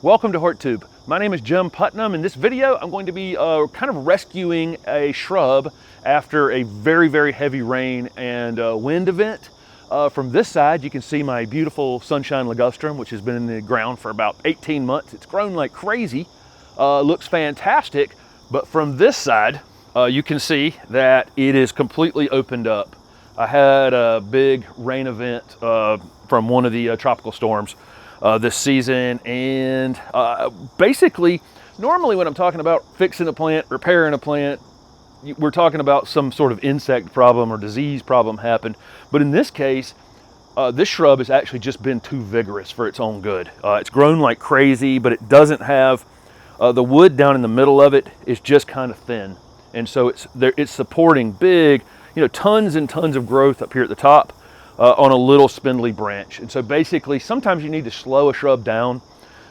Welcome to HortTube. My name is Jim Putnam. In this video, I'm going to be kind of rescuing a shrub after a very heavy rain and wind event. From this side, you can see my beautiful sunshine ligustrum, which has been in the ground for about 18 months. It's grown like crazy, looks fantastic. But from this side, you can see that it is completely opened up. I had a big rain event from one of the tropical storms this season, and basically, normally when I'm talking about fixing a plant, repairing a plant, we're talking about some sort of insect problem or disease problem happened. But in this case, this shrub has actually just been too vigorous for its own good. It's grown like crazy, but it doesn't have, the wood down in the middle of it is just kind of thin. And so it's supporting big, tons and tons of growth up here at the top. On a little spindly branch. And so basically, sometimes you need to slow a shrub down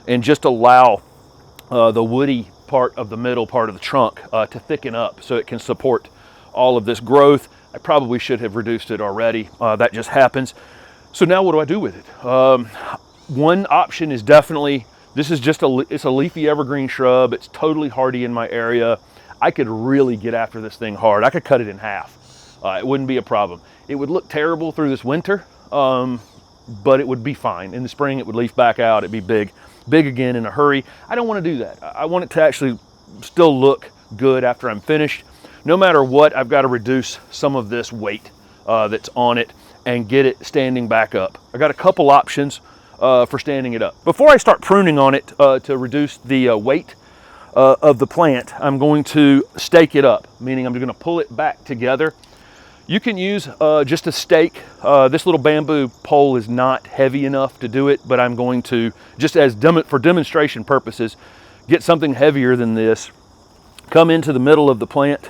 and just allow the woody part of the middle part of the trunk to thicken up so it can support all of this growth. I probably should have reduced it already. That just happens. So now what do I do with it? One option is definitely, this is just it's a leafy evergreen shrub. It's totally hardy in my area. I could really get after this thing hard. I could cut it in half. It wouldn't be a problem. It would look terrible through this winter, but it would be fine. In the spring, it would leaf back out. It'd be big again in a hurry. I don't want to do that. I want it to actually still look good after I'm finished. No matter what, I've got to reduce some of this weight that's on it and get it standing back up. I got a couple options for standing it up. Before I start pruning on it to reduce the weight of the plant, I'm going to stake it up, meaning I'm going to pull it back together. You can use just a stake. This little bamboo pole is not heavy enough to do it, but I'm going to, just for demonstration purposes, get something heavier than this, come into the middle of the plant,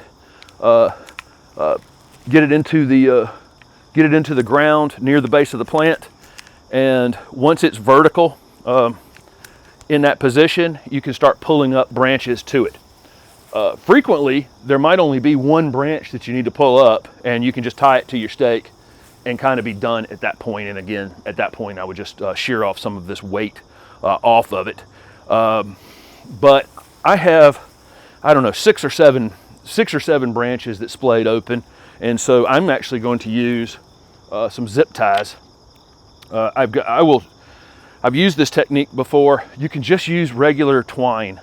get it into the ground near the base of the plant, and once it's vertical in that position, you can start pulling up branches to it. Frequently, there might only be one branch that you need to pull up, and you can just tie it to your stake and kind of be done at that point. And again, at that point, I would just shear off some of this weight off of it. But I have, I don't know, six or seven branches that splayed open, and so I'm actually going to use some zip ties. I've used this technique before. You can just use regular twine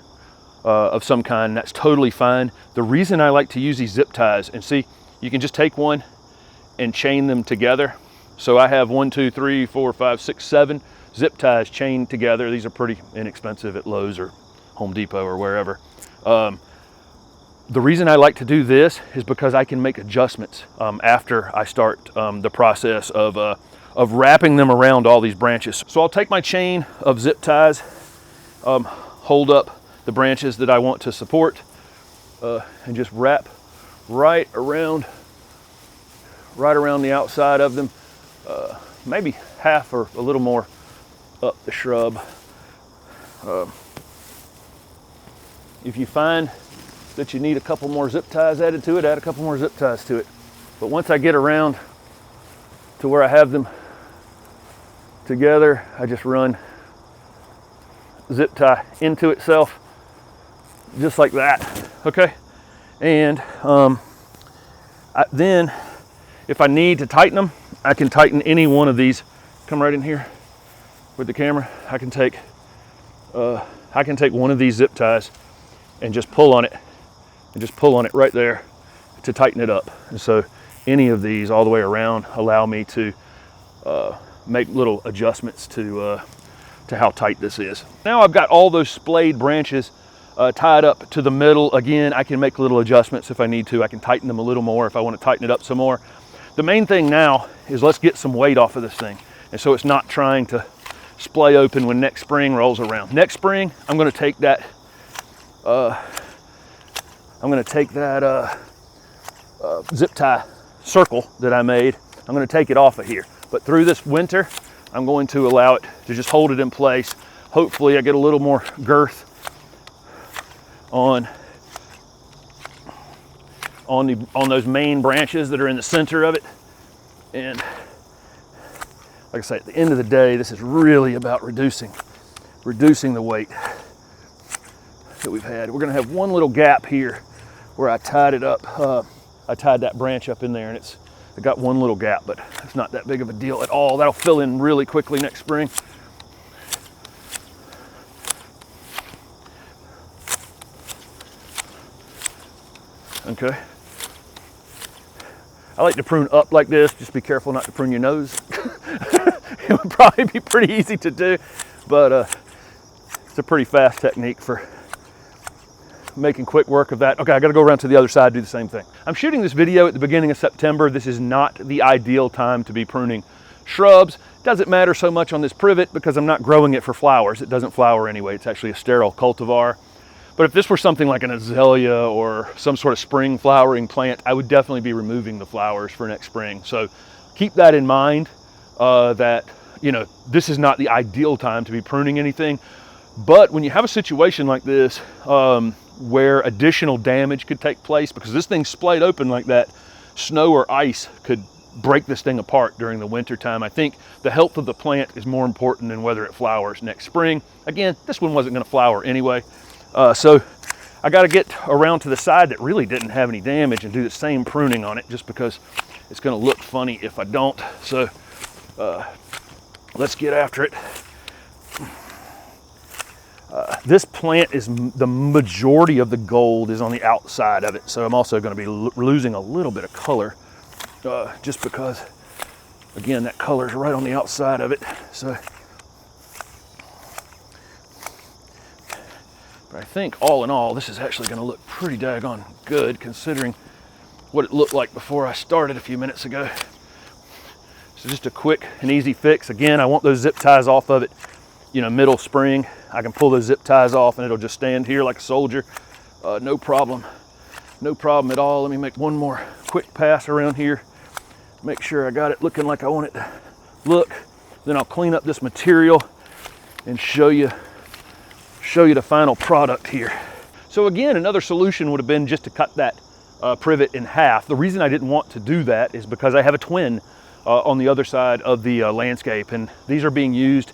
of some kind. That's totally fine. The reason I like to use these zip ties, and see, you can just take one and chain them together. So I have 1, 2, 3, 4, 5, 6, 7 zip ties chained together. These are pretty inexpensive at Lowe's or Home Depot or wherever. The reason I like to do this is because I can make adjustments after I start the process of wrapping them around all these branches. So I'll take my chain of zip ties, hold up the branches that I want to support, and just wrap right around the outside of them, maybe half or a little more up the shrub. If you find that you need a couple more zip ties added to it, add a couple more zip ties to it. But once I get around to where I have them together, I just run zip tie into itself, just like that, okay? And then if I need to tighten them, I can tighten any one of these. Come right in here with the camera. I can take one of these zip ties and just pull on it, right there to tighten it up. And so any of these all the way around allow me to make little adjustments to how tight this is. Now I've got all those splayed branches tied up to the middle. Again, I can make little adjustments if I need to. I can tighten them a little more if I want to tighten it up some more. The main thing now is let's get some weight off of this thing. And so it's not trying to splay open when next spring rolls around. Next spring, I'm going to take that, zip tie circle that I made. I'm going to take it off of here. But through this winter, I'm going to allow it to just hold it in place. Hopefully I get a little more girth on those main branches that are in the center of it. And like I say, at the end of the day, this is really about reducing reducing the weight that we've had. We're gonna have one little gap here where I tied it up. I tied that branch up in there, and I got one little gap, but it's not that big of a deal at all. That'll fill in really quickly next spring. Okay. I like to prune up like this. Just be careful not to prune your nose. It would probably be pretty easy to do, but it's a pretty fast technique for making quick work of that. Okay, I gotta go around to the other side, do the same thing. I'm shooting this video at the beginning of September. This is not the ideal time to be pruning shrubs. Doesn't matter so much on this privet because I'm not growing it for flowers. It doesn't flower anyway. It's actually a sterile cultivar. But if this were something like an azalea or some sort of spring flowering plant, I would definitely be removing the flowers for next spring. So keep that in mind, that, you know, this is not the ideal time to be pruning anything. But when you have a situation like this, where additional damage could take place, because this thing's splayed open like that, snow or ice could break this thing apart during the winter time. I think the health of the plant is more important than whether it flowers next spring. Again, this one wasn't going to flower anyway. So I got to get around to the side that really didn't have any damage and do the same pruning on it, just because it's going to look funny if I don't. So let's get after it. This plant is, the majority of the gold is on the outside of it. So I'm also going to be losing a little bit of color, just because, again, that color is right on the outside of it. So, but I think all in all, this is actually going to look pretty daggone good considering what it looked like before I started a few minutes ago. So just a quick and easy fix. Again, I want those zip ties off of it, you know, middle spring. I can pull those zip ties off and it'll just stand here like a soldier. No problem. No problem at all. Let me make one more quick pass around here. Make sure I got it looking like I want it to look. Then I'll clean up this material and show you the final product here. So again, another solution would have been just to cut that privet in half. The reason I didn't want to do that is because I have a twin on the other side of the landscape, and these are being used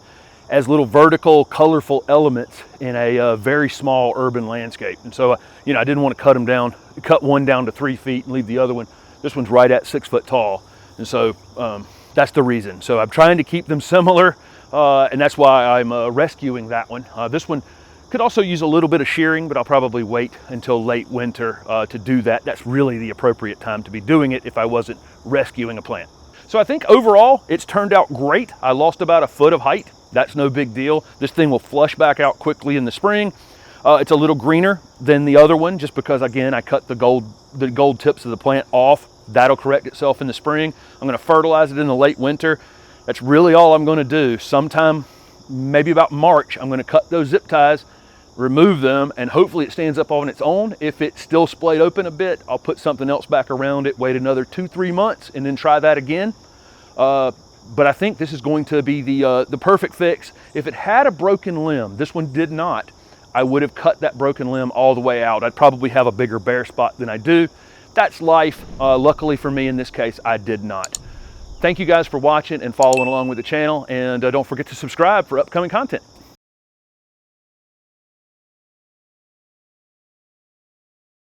as little vertical, colorful elements in a very small urban landscape. And so, you know, I didn't want to cut one down to 3 feet and leave the other one. This one's right at 6 foot tall. And so that's the reason. So I'm trying to keep them similar, and that's why I'm rescuing that one. This one could also use a little bit of shearing, but I'll probably wait until late winter to do that. That's really the appropriate time to be doing it if I wasn't rescuing a plant. So I think overall it's turned out great. I lost about a foot of height. That's no big deal. This thing will flush back out quickly in the spring. It's a little greener than the other one just because, again, I cut the gold tips of the plant off. That'll correct itself in the spring. I'm going to fertilize it in the late winter. That's really all I'm going to do. Sometime, maybe about March, I'm going to cut those zip ties, remove them, and hopefully it stands up on its own. If it's still splayed open a bit, I'll put something else back around it, wait another 2-3 months, and then try that again. But I think this is going to be the perfect fix. If it had a broken limb, this one did not, I would have cut that broken limb all the way out. I'd probably have a bigger bare spot than I do. That's life. Luckily for me in this case, I did not. Thank you guys for watching and following along with the channel, and don't forget to subscribe for upcoming content.